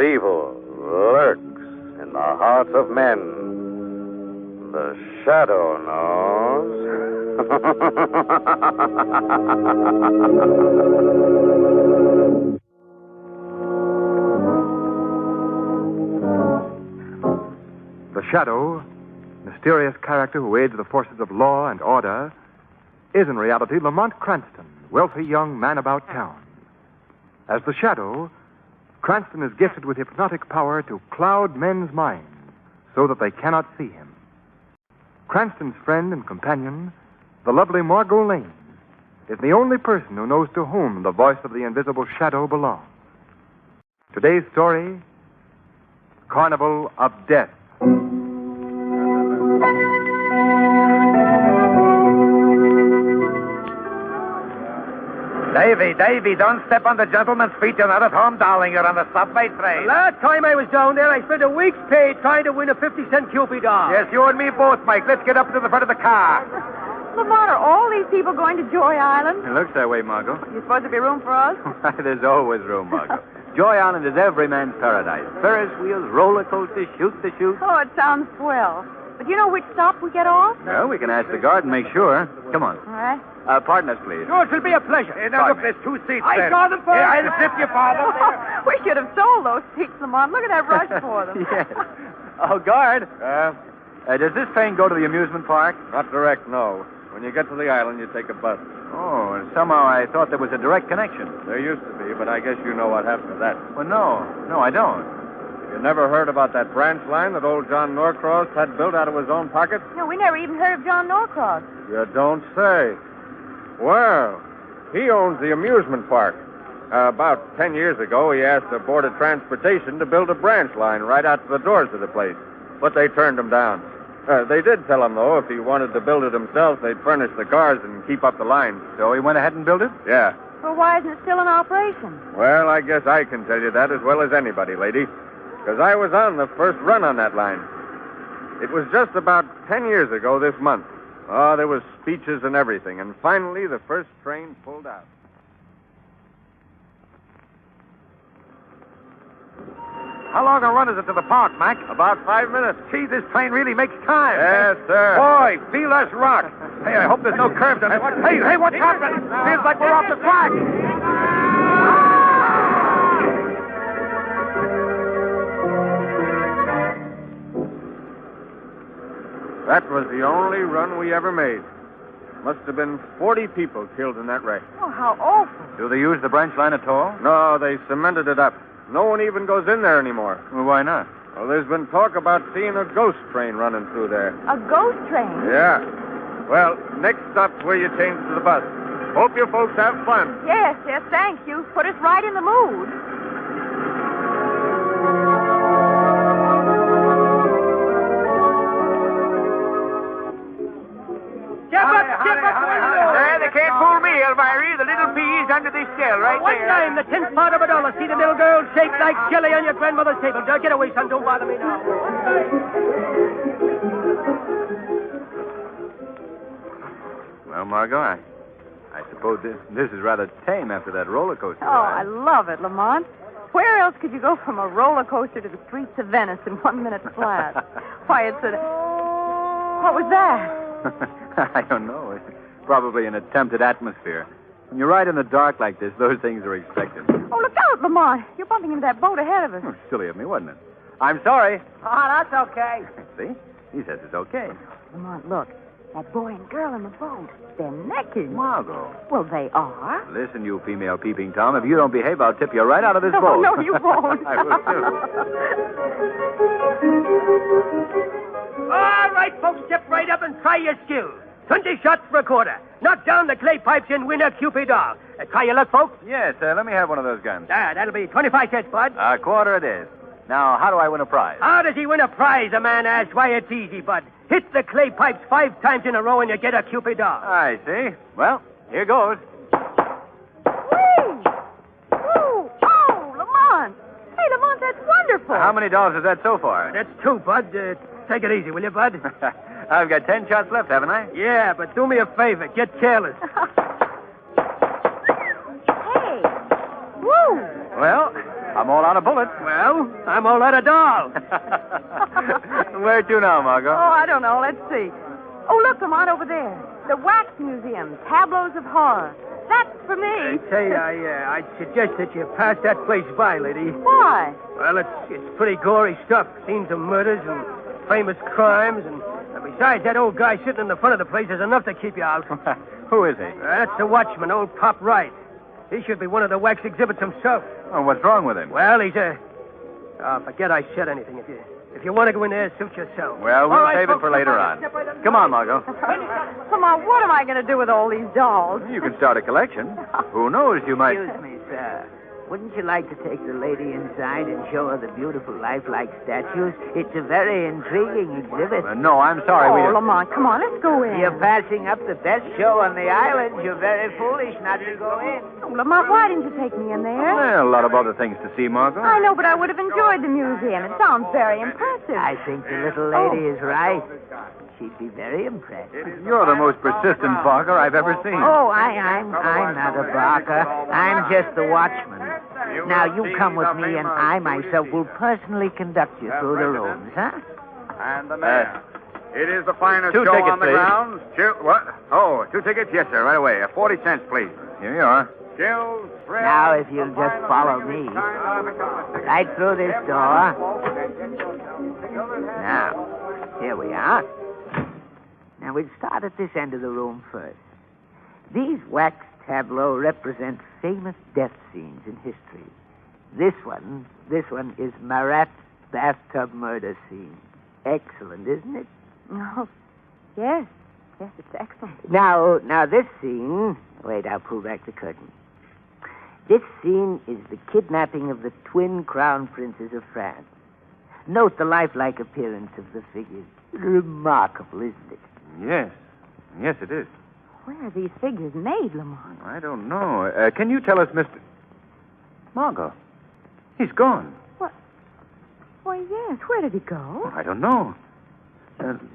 evil lurks in the hearts of men. The shadow knows. The Shadow, mysterious character who aids the forces of law and order, is in reality Lamont Cranston, wealthy young man about town. As the Shadow, Cranston is gifted with hypnotic power to cloud men's minds so that they cannot see him. Cranston's friend and companion, the lovely Margot Lane, is the only person who knows to whom the voice of the invisible Shadow belongs. Today's story, Carnival of Death. Davy, don't step on the gentleman's feet. You're not at home, darling. You're on the subway train. The last time I was down there, I spent a week's pay trying to win a 50-cent Cupid doll. Yes, you and me both, Mike. Let's get up to the front of the car. Lamont, are all these people going to Joy Island? It looks that way, Margot. You supposed to be room for us? There's always room, Margot. Joy Island is every man's paradise. Ferris wheels, roller coasters, shoot the chute. Oh, it sounds swell. But you know which stop we get off? Well, we can ask the guard and make sure. Come on. All right. Pardon us, please. Sure, it'll be a pleasure. Now, look, there's 2 seats I there. saw them first. Yeah, I'll zip you, Father. We should have sold those seats, Lamont. Look at that rush for them. Yes. Oh, guard. Does this train go to the amusement park? Not direct, no. When you get to the island, you take a bus. Oh, and somehow I thought there was a direct connection. There used to be, but I guess you know what happened to that. Well, no. No, I don't. You never heard about that branch line that old John Norcross had built out of his own pocket? No, we never even heard of John Norcross. You don't say. Well, he owns the amusement park. About 10 years ago, he asked the Board of Transportation to build a branch line right out to the doors of the place, but they turned him down. They did tell him, though, if he wanted to build it himself, they'd furnish the cars and keep up the line. So he went ahead and built it? Yeah. Well, why isn't it still in operation? Well, I guess I can tell you that as well as anybody, lady, because I was on the first run on that line. It was just about 10 years ago this month. Oh, there was speeches and everything, and finally the first train pulled out. How long a run is it to the park, Mac? About 5 minutes. Gee, this train really makes time. Yes, sir. Boy, feel us rock. Hey, I hope there's no curves on it. Hey, what's happening? Feels like we're off the track. That was the only run we ever made. Must have been 40 people killed in that wreck. Oh, how awful. Do they use the branch line at all? No, they cemented it up. No one even goes in there anymore. Well, why not? Well, there's been talk about seeing a ghost train running through there. A ghost train? Yeah. Well, next stop's where you change to the bus. Hope you folks have fun. Yes, thank you. Put us right in the mood. Skip up, They can't fool me, Elvira. The little peas under this shell right One there. time, the 10th part of a dollar. See the little girl shake like jelly on your grandmother's table. Don't get away, son. Don't bother me now. Well, Margot, I suppose this is rather tame after that roller coaster Oh, I love it, Lamont. Where else could you go from a roller coaster to the streets of Venice in 1 minute flat? Why, it's a... What was that? I don't know. It's probably an attempt at atmosphere. When you ride in the dark like this, those things are expected. Oh, look out, Lamont. You're bumping into that boat ahead of us. Oh, silly of me, wasn't it? I'm sorry. Oh, that's okay. See? He says it's okay. Lamont, look. That boy and girl in the boat. They're naked. Margot. Well, they are. Listen, you female peeping Tom. If you don't behave, I'll tip you right out of this No, boat. no, you won't. I will, too. All right, folks, step right up and try your skills. 20 shots for a quarter. Knock down the clay pipes and win a Cupid doll. Try your luck, folks. Yes, let me have one of those guns. That'll be 25 cents, Bud. A quarter it is. Now, how do I win a prize? How does he win a prize, a man asks? Why, it's easy, Bud. Hit the clay pipes 5 times in a row and you get a Cupid doll. I see. Well, here goes. Whee! Ooh! Oh, Lamont! Hey, Lamont, that's wonderful. How many dolls is that so far? That's 2, Bud. Take it easy, will you, Bud? I've got 10 shots left, haven't I? Yeah, but do me a favor. Get careless. Hey! Woo! Well, I'm all out of bullets. Well, I'm all out of doll. Where to now, Margot? Oh, I don't know. Let's see. Oh, look, Lamont, over there. The Wax Museum, Tableaus of Horror. That's for me. I say, I'd suggest that you pass that place by, lady. Why? Well, it's pretty gory stuff. Scenes of murders and famous crimes, and besides, that old guy sitting in the front of the place is enough to keep you out. Who is he? That's the watchman, old Pop Wright. He should be one of the wax exhibits himself. Oh, what's wrong with him? Well, he's a... forget I said anything. If you want to go in there, suit yourself. Well, we'll All right, save it folks, for later on. Come on, Margot. Come on, what am I going to do with all these dolls? You can start a collection. Who knows, you might... Excuse me, sir. Wouldn't you like to take the lady inside and show her the beautiful lifelike statues? It's a very intriguing exhibit. No, I'm sorry. Oh, Lamont, come on, let's go in. You're passing up the best show on the island. You're very foolish not to go in. Oh, Lamont, why didn't you take me in there? Well, a lot of other things to see, Margot. I know, but I would have enjoyed the museum. It sounds very impressive. I think the little lady is right. She'd be very impressed. You're the most persistent barker I've ever seen. Oh, I'm not a barker. I'm just the watchman. Now, you come with me, and I myself will personally conduct you through the rooms, huh? And the mayor. It is the finest Two show tickets, on the please. grounds. What? Oh, 2 tickets? Yes, sir, right away. 40 cents, please. Here you are. Gills, Now, if you'll just follow me. Right through this door. Now, here we are. Now, we'll start at this end of the room first. These wax tableaux represent famous death scenes in history. This one is Marat's bathtub murder scene. Excellent, isn't it? Oh, yes, it's excellent. Now, this scene... Wait, I'll pull back the curtain. This scene is the kidnapping of the twin crown princes of France. Note the lifelike appearance of the figures. Remarkable, isn't it? Yes, it is. Where are these figures made, Lamont? I don't know. Can you tell us, Mr... Margot. He's gone. What? Why, yes. Where did he go? I don't know.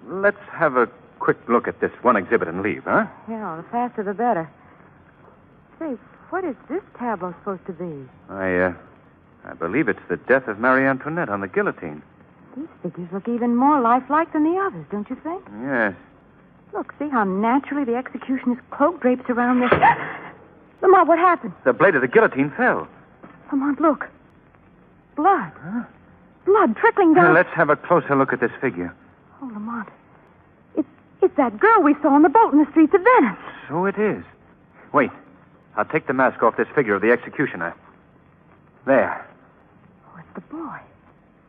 Let's have a quick look at this one exhibit and leave, huh? Yeah, the faster the better. Say, what is this tableau supposed to be? I believe it's the death of Marie Antoinette on the guillotine. These figures look even more lifelike than the others, don't you think? Yes. Look, see how naturally the executioner's cloak drapes around this... Lamont, what happened? The blade of the guillotine fell. Lamont, look. Blood. Huh? Blood trickling down... Let's have a closer look at this figure. Oh, Lamont. It's that girl we saw on the boat in the streets of Venice. So it is. Wait. I'll take the mask off this figure of the executioner. There. Oh, it's the boy.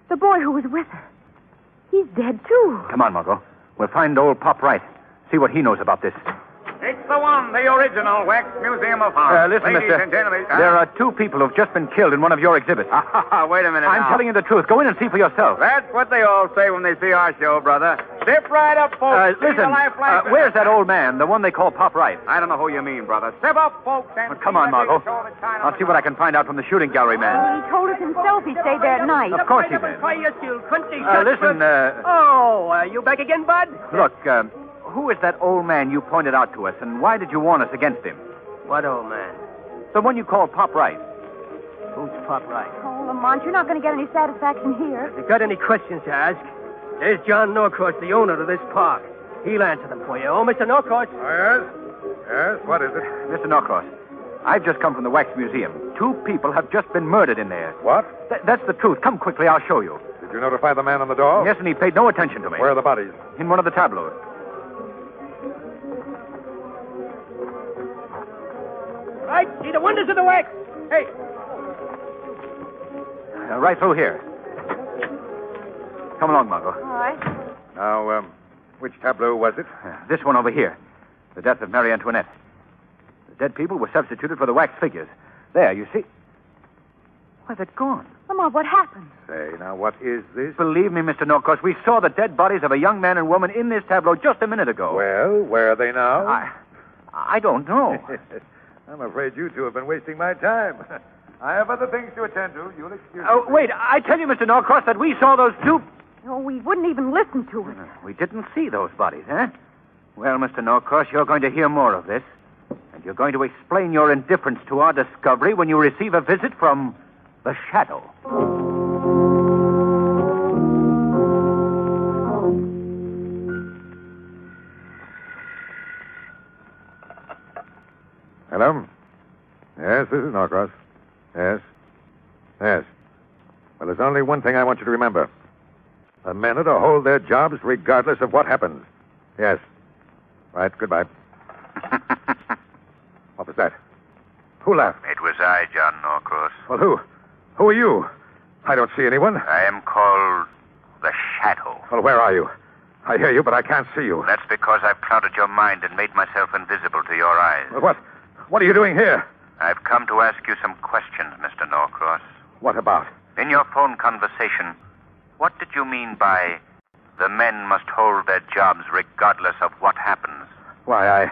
The boy who was with her. He's dead, too. Come on, Margot. We'll find old Pop Wright. See what he knows about this. It's the one, the original Wax Museum of Horror. Listen, Ladies mister. and gentlemen. There are 2 people who've just been killed in one of your exhibits. Wait a minute I'm now. telling you the truth. Go in and see for yourself. That's what they all say when they see our show, brother. Step right up, folks. See the Listen, lifelike- where's that old man, the one they call Pop Wright? I don't know who you mean, brother. Step up, folks, and Well, come on, Margot. I'll see what I can find out from the shooting gallery man. He told us himself he stayed there at night. Of course he Right up and did. try your skill. 20 shots Listen, for... you back again, bud? Look, who is that old man you pointed out to us, and why did you warn us against him? What old man? The one you call Pop Wright. Who's Pop Wright? Oh, Lamont, you're not going to get any satisfaction here. If you got any questions to ask, there's John Norcross, the owner of this park. He'll answer them for you. Oh, Mr. Norcross. Yes, what is it? Mr. Norcross, I've just come from the Wax Museum. 2 people have just been murdered in there. What? That's the truth. Come quickly, I'll show you. Did you notify the man on the door? Yes, and he paid no attention to me. Where are the bodies? In one of the tableaus. Right, see the wonders of the wax. Hey. Right through here. Come along, Margot. All right. Now, which tableau was it? This one over here. The death of Marie Antoinette. The dead people were substituted for the wax figures. There, you see. Why, they're gone. Lamont, what happened? Say, now, what is this? Believe me, Mr. Norcross, we saw the dead bodies of a young man and woman in this tableau just a minute ago. Well, where are they now? I don't know. I'm afraid you 2 have been wasting my time. I have other things to attend to. You'll excuse Oh, me. wait, I tell you, Mr. Norcross, that we saw those 2... Oh, we wouldn't even listen to it. We didn't see those bodies, huh? Well, Mr. Norcross, you're going to hear more of this. And you're going to explain your indifference to our discovery when you receive a visit from The shadow. Hello? Yes, this is Norcross. Yes. Yes. Well, there's only one thing I want you to remember. The men are to hold their jobs regardless of what happens. Yes. Right, goodbye. What was that? Who laughed? It was I, John Norcross. Well, who? Who are you? I don't see anyone. I am called the Shadow. Well, where are you? I hear you, but I can't see you. That's because I've clouded your mind and made myself invisible to your eyes. Well, what are you doing here? I've come to ask you some questions, Mr. Norcross. What about? In your phone conversation, what did you mean by the men must hold their jobs regardless of what happens? Why,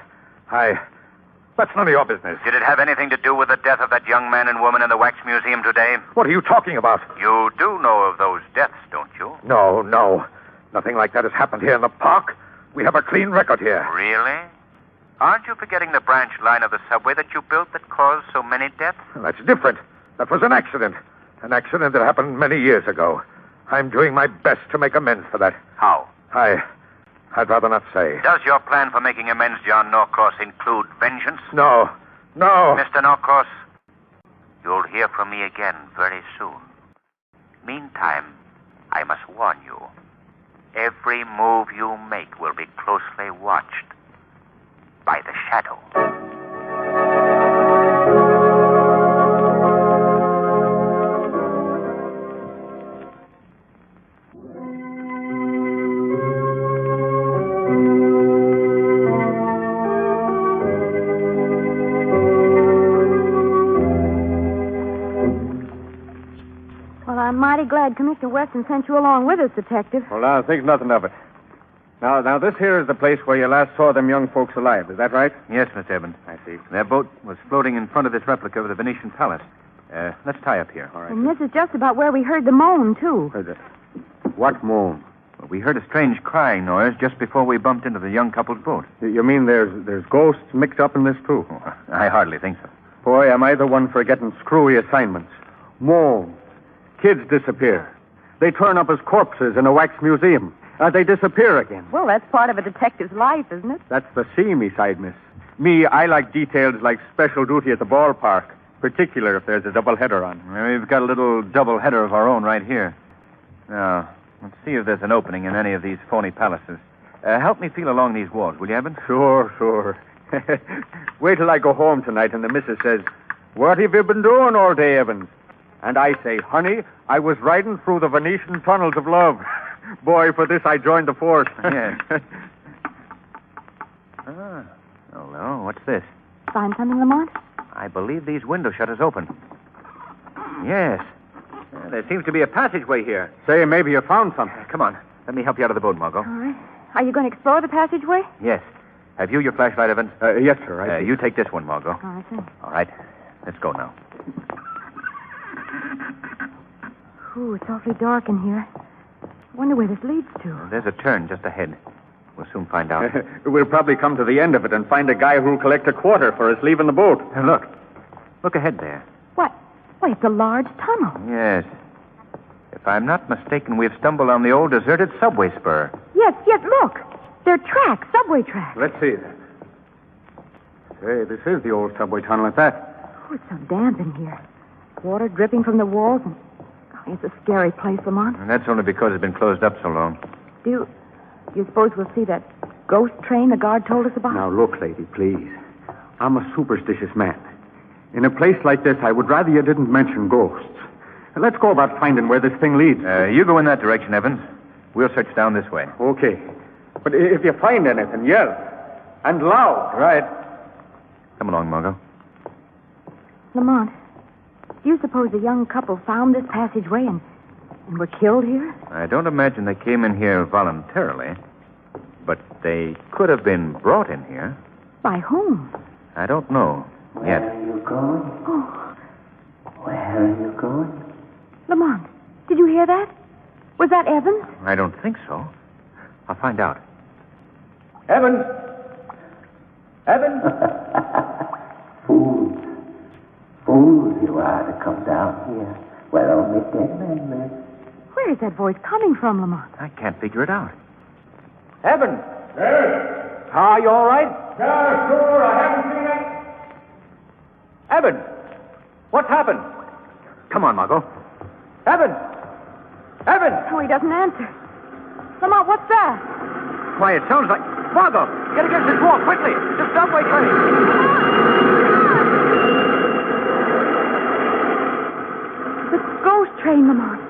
That's none of your business. Did it have anything to do with the death of that young man and woman in the Wax Museum today? What are you talking about? You do know of those deaths, don't you? No. Nothing like that has happened here in the park. We have a clean record here. Really? Aren't you forgetting the branch line of the subway that you built that caused so many deaths? Well, that's different. That was an accident. An accident that happened many years ago. I'm doing my best to make amends for that. How? I'd rather not say. Does your plan for making amends, John Norcross, include vengeance? No. Mr. Norcross, you'll hear from me again very soon. Meantime, I must warn you. Every move you make will be closely watched by the Shadow. Well, I'm mighty glad Commissioner Weston sent you along with us, Detective. Well, now, think nothing of it. Now, this here is the place where you last saw them young folks alive. Is that right? Yes, Miss Evans. I see. Their boat was floating in front of this replica of the Venetian palace. Let's tie up here. All right. And this is just about where we heard the moan, too. What moan? Well, we heard a strange crying noise just before we bumped into the young couple's boat. You mean there's ghosts mixed up in this, too? Oh, I hardly think so. Boy, am I the one for getting screwy assignments. Moan. Kids disappear. They turn up as corpses in a wax museum. They disappear again. Well, that's part of a detective's life, isn't it? That's the seamy side, miss. Me, I like details like special duty at the ballpark, particular if there's a doubleheader on. Well, we've got a little double header of our own right here. Now, let's see if there's an opening in any of these phony palaces. Help me feel along these walls, will you, Evans? Sure. Wait till I go home tonight and the missus says, "What have you been doing all day, Evans?" And I say, "Honey, I was riding through the Venetian tunnels of love." Boy, for this I joined the force. Yes. Hello, what's this? Find something, Lamont? I believe these window shutters open. Yes. There seems to be a passageway here. Say, maybe you found something. Come on. Let me help you out of the boat, Margot. All right. Are you going to explore the passageway? Yes. Have you your flashlight, Evans? Yes, sir. I see. You take this one, Margot. Oh, I see. All right. Let's go now. Ooh, it's awfully dark in here. Wonder where this leads to. There's a turn just ahead. We'll soon find out. We'll probably come to the end of it and find a guy who'll collect a quarter for us leaving the boat. Look. Look ahead there. What? Why, it's a large tunnel. Yes. If I'm not mistaken, we've stumbled on the old deserted subway spur. Yes, look. They're tracks, subway tracks. Let's see then. Hey, this is the old subway tunnel at that. Oh, it's so damp in here. Water dripping from the walls and... Oh, it's a scary place, Lamont. And that's only because it's been closed up so long. Do you suppose we'll see that ghost train the guard told us about? Now, look, lady, please. I'm a superstitious man. In a place like this, I would rather you didn't mention ghosts. Let's go about finding where this thing leads. You go in that direction, Evans. We'll search down this way. Okay. But if you find anything, yell. And loud. Right. Come along, Margot. Lamont, do you suppose the young couple found this passageway and were killed here? I don't imagine they came in here voluntarily. But they could have been brought in here. By whom? I don't know yet. Where are you going? Oh, Where are you going? Lamont, did you hear that? Was that Evans? I don't think so. I'll find out. Evans! Evans! Fools you are to come down here. Well, Mr. Amendment. Where is that voice coming from, Lamont? I can't figure it out. Evan! Yes? Are you all right? Yeah, sure. I haven't seen it. Evan! What's happened? Come on, Margot. Evan! Evan! Oh, he doesn't answer. Lamont, what's that? Why, it sounds like... Margot! Get against this wall, quickly! The subway train! The ghost train, Lamont.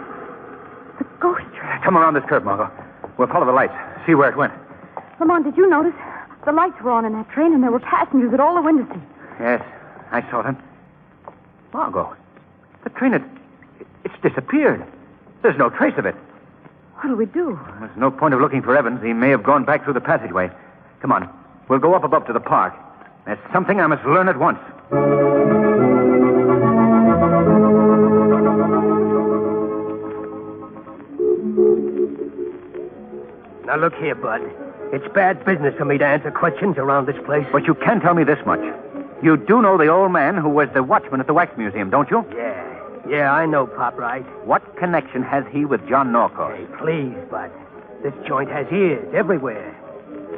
The ghost train. Come around this curve, Margot. We'll follow the lights. See where it went. Lamont, did you notice? The lights were on in that train, and there were passengers at all the window seats. Yes, I saw them. Margot, the train, it's disappeared. There's no trace of it. What'll we do? There's no point of looking for Evans. He may have gone back through the passageway. Come on. We'll go up above to the park. There's something I must learn at once. Now, look here, Bud. It's bad business for me to answer questions around this place. But you can tell me this much. You do know the old man who was the watchman at the Wax Museum, don't you? Yeah, I know, Pop, right? What connection has he with John Norcross? Hey, please, Bud. This joint has ears everywhere.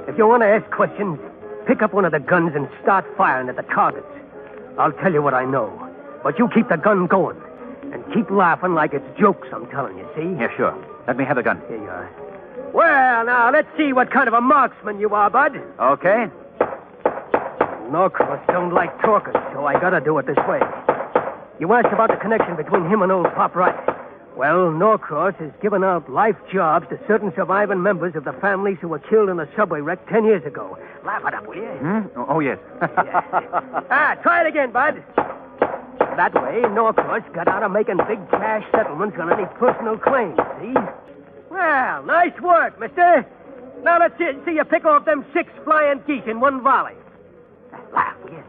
If you want to ask questions, pick up one of the guns and start firing at the targets. I'll tell you what I know. But you keep the gun going. And keep laughing like it's jokes, I'm telling you, see? Yeah, sure. Let me have the gun. Here you are. Well, now, let's see what kind of a marksman you are, Bud. Okay. Norcross don't like talkers, so I gotta do it this way. You asked about the connection between him and old Pop Wright. Well, Norcross has given out life jobs to certain surviving members of the families who were killed in a subway wreck 10 years ago. Laugh it up, will you? Oh, yes. Try it again, Bud. That way, Norcross got out of making big cash settlements on any personal claims, see? Well, nice work, mister. Now let's see you pick off them 6 flying geese in one volley. Laugh, will you?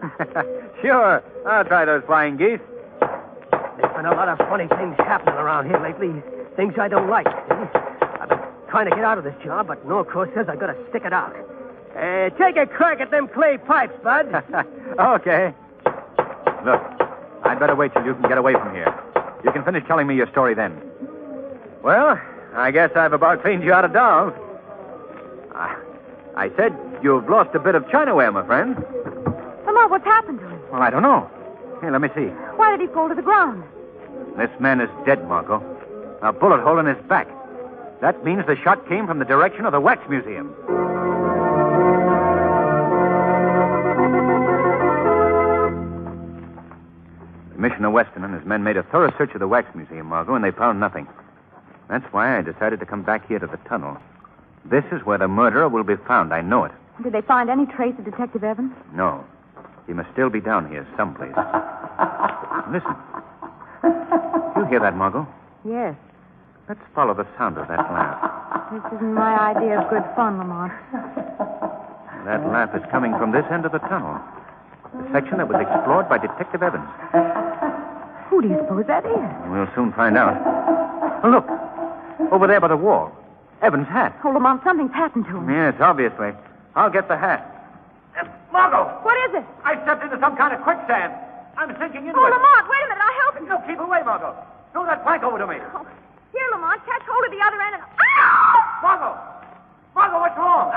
Sure. I'll try those flying geese. There's been a lot of funny things happening around here lately. Things I don't like, see? I've been trying to get out of this job, but Norcross says I gotta stick it out. Take a crack at them clay pipes, Bud. Okay. Look, I'd better wait till you can get away from here. You can finish telling me your story then. Well, I guess I've about cleaned you out of dolls. I said you've lost a bit of Chinaware, my friend. Lamont, what's happened to him? Well, I don't know. Here, let me see. Why did he fall to the ground? This man is dead, Margot. A bullet hole in his back. That means the shot came from the direction of the Wax Museum. Commissioner Weston and his men made a thorough search of the Wax Museum, Margot, and they found nothing. That's why I decided to come back here to the tunnel. This is where the murderer will be found. I know it. Did they find any trace of Detective Evans? No. He must still be down here someplace. Listen. You hear that, Margot? Yes. Let's follow the sound of that laugh. This isn't my idea of good fun, Lamont. That laugh is coming from this end of the tunnel. The section that was explored by Detective Evans. Who do you suppose that is? We'll soon find out. Oh, look. Over there by the wall. Evans' hat. Oh, Lamont, something's happened to him. Yes, obviously. I'll get the hat. Margot! What is it? I stepped into some kind of quicksand. I'm sinking into Oh, it. Lamont, wait a minute. I'll help you. No, keep away, Margot. Throw that plank over to me. Oh, here, Lamont, catch hold of the other end and... Ow! Margot! Margot, what's wrong?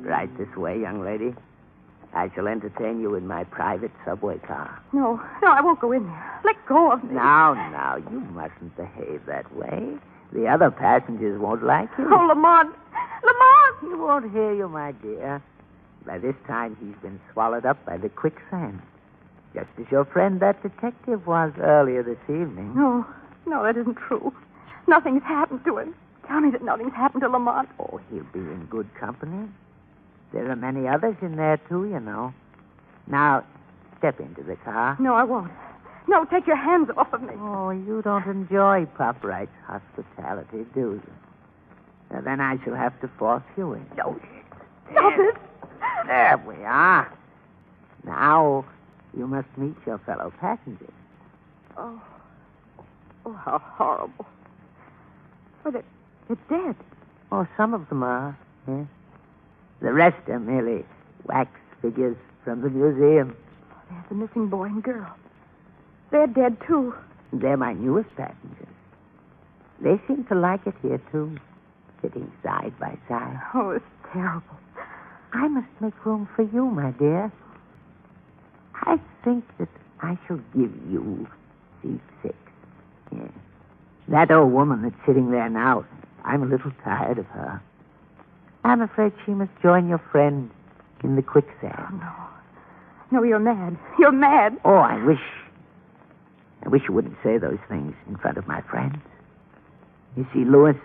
Right this way, young lady. I shall entertain you in my private subway car. No, I won't go in there. Let go of me. Now, you mustn't behave that way. The other passengers won't like you. Oh, Lamont! Lamont! He won't hear you, my dear. By this time, he's been swallowed up by the quicksand. Just as your friend, that detective, was earlier this evening. No, that isn't true. Nothing's happened to him. Tell me that nothing's happened to Lamont. Oh, he'll be in good company. There are many others in there, too, you know. Now, step into the car. No, I won't. No, take your hands off of me. Oh, you don't enjoy Pop Wright's hospitality, do you? Now, then I shall have to force you in. No. Stop it. There we are. Now, you must meet your fellow passengers. Oh, how horrible. Well, they're dead. Oh, some of them are, yes. The rest are merely wax figures from the museum. There's the missing boy and girl. They're dead, too. They're my newest passengers. They seem to like it here, too, sitting side by side. Oh, it's terrible. I must make room for you, my dear. I think that I shall give you seat 6. Yes. That old woman that's sitting there now, I'm a little tired of her. I'm afraid she must join your friend in the quicksand. Oh, no. No, you're mad. You're mad. Oh, I wish you wouldn't say those things in front of my friends. You see, Louis,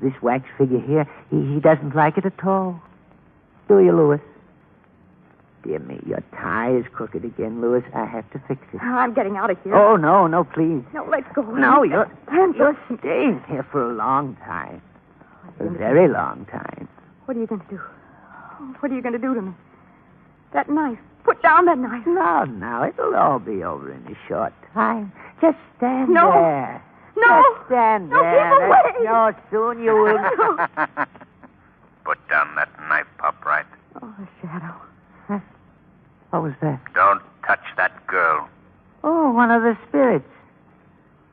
this wax figure here, he doesn't like it at all. Do you, Louis? Dear me, your tie is crooked again, Louis. I have to fix it. I'm getting out of here. Oh, no, please. No, let's go. No, you're staying here for a long time. A very long time. What are you going to do? What are you going to do to me? That knife. Put down that knife. No, it'll all be over in a short time. Just stand No. there. No. Just stand No, there. keep away. No, soon you will. Put down that knife, Pop-Right. Oh, the shadow. What was that? Don't touch that girl. Oh, one of the spirits.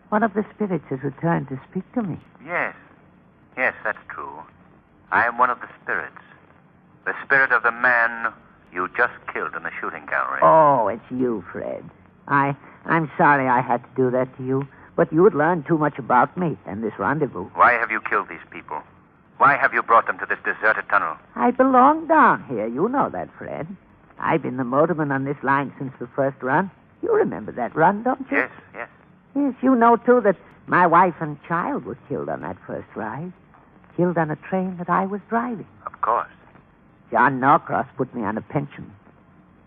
One of the spirits has returned to speak to me. Yes. Yes, that's true. I am one of the spirits. The spirit of the man you just killed in the shooting gallery. Oh, it's you, Fred. I'm sorry I had to do that to you, but you had learned too much about me and this rendezvous. Why have you killed these people? Why have you brought them to this deserted tunnel? I belong down here. You know that, Fred. I've been the motorman on this line since the first run. You remember that run, don't you? Yes, yes. Yes, you know, too, that my wife and child were killed on that first ride. Killed on a train that I was driving. Of course. John Norcross put me on a pension.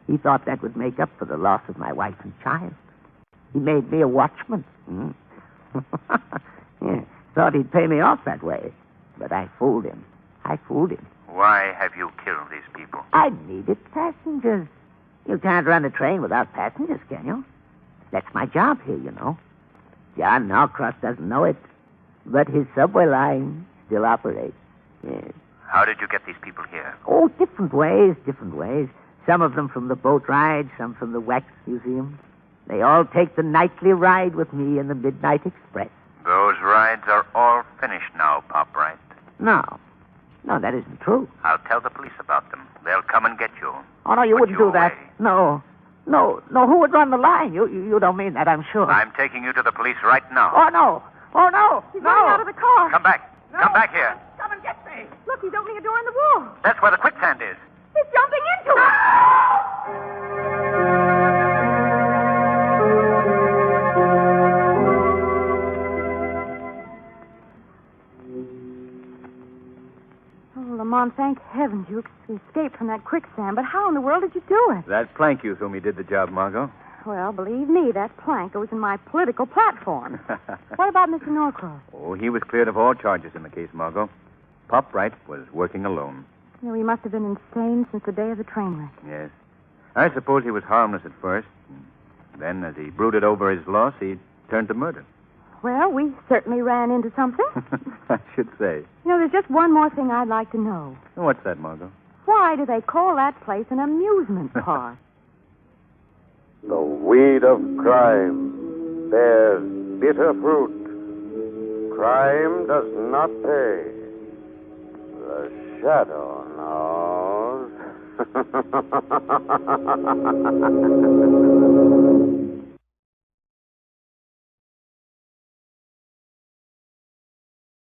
He thought that would make up for the loss of my wife and child. He made me a watchman. Yeah, thought he'd pay me off that way. But I fooled him. Why have you killed these people? I needed passengers. You can't run a train without passengers, can you? That's my job here, you know. John Norcross doesn't know it, but his subway line still operates. Yes. How did you get these people here? Oh, different ways. Some of them from the boat ride, some from the wax museum. They all take the nightly ride with me in the Midnight Express. Those rides are all finished now, Pop-Right. No, that isn't true. I'll tell the police about them. They'll come and get you. Oh, no, you Put wouldn't you do that. away. No, who would run the line? You don't mean that, I'm sure. I'm taking you to the police right now. Oh, no. He's running out of the car. Come back. No. Come back here. Come and get me. Look, he's opening a door in the wall. That's where the quicksand is. He's jumping into it. Oh, Lamont, thank heavens you escaped from that quicksand. But how in the world did you do it? That plank you threw me did the job, Margot. Well, believe me, that plank goes in my political platform. What about Mr. Norcross? Oh, he was cleared of all charges in the case, Margot. Pop-Right was working alone. You know, he must have been insane since the day of the train wreck. Yes. I suppose he was harmless at first. Then, as he brooded over his loss, he turned to murder. Well, we certainly ran into something. I should say. You know, there's just one more thing I'd like to know. What's that, Margot? Why do they call that place an amusement park? The weed of crime bears bitter fruit. Crime does not pay. The shadow knows.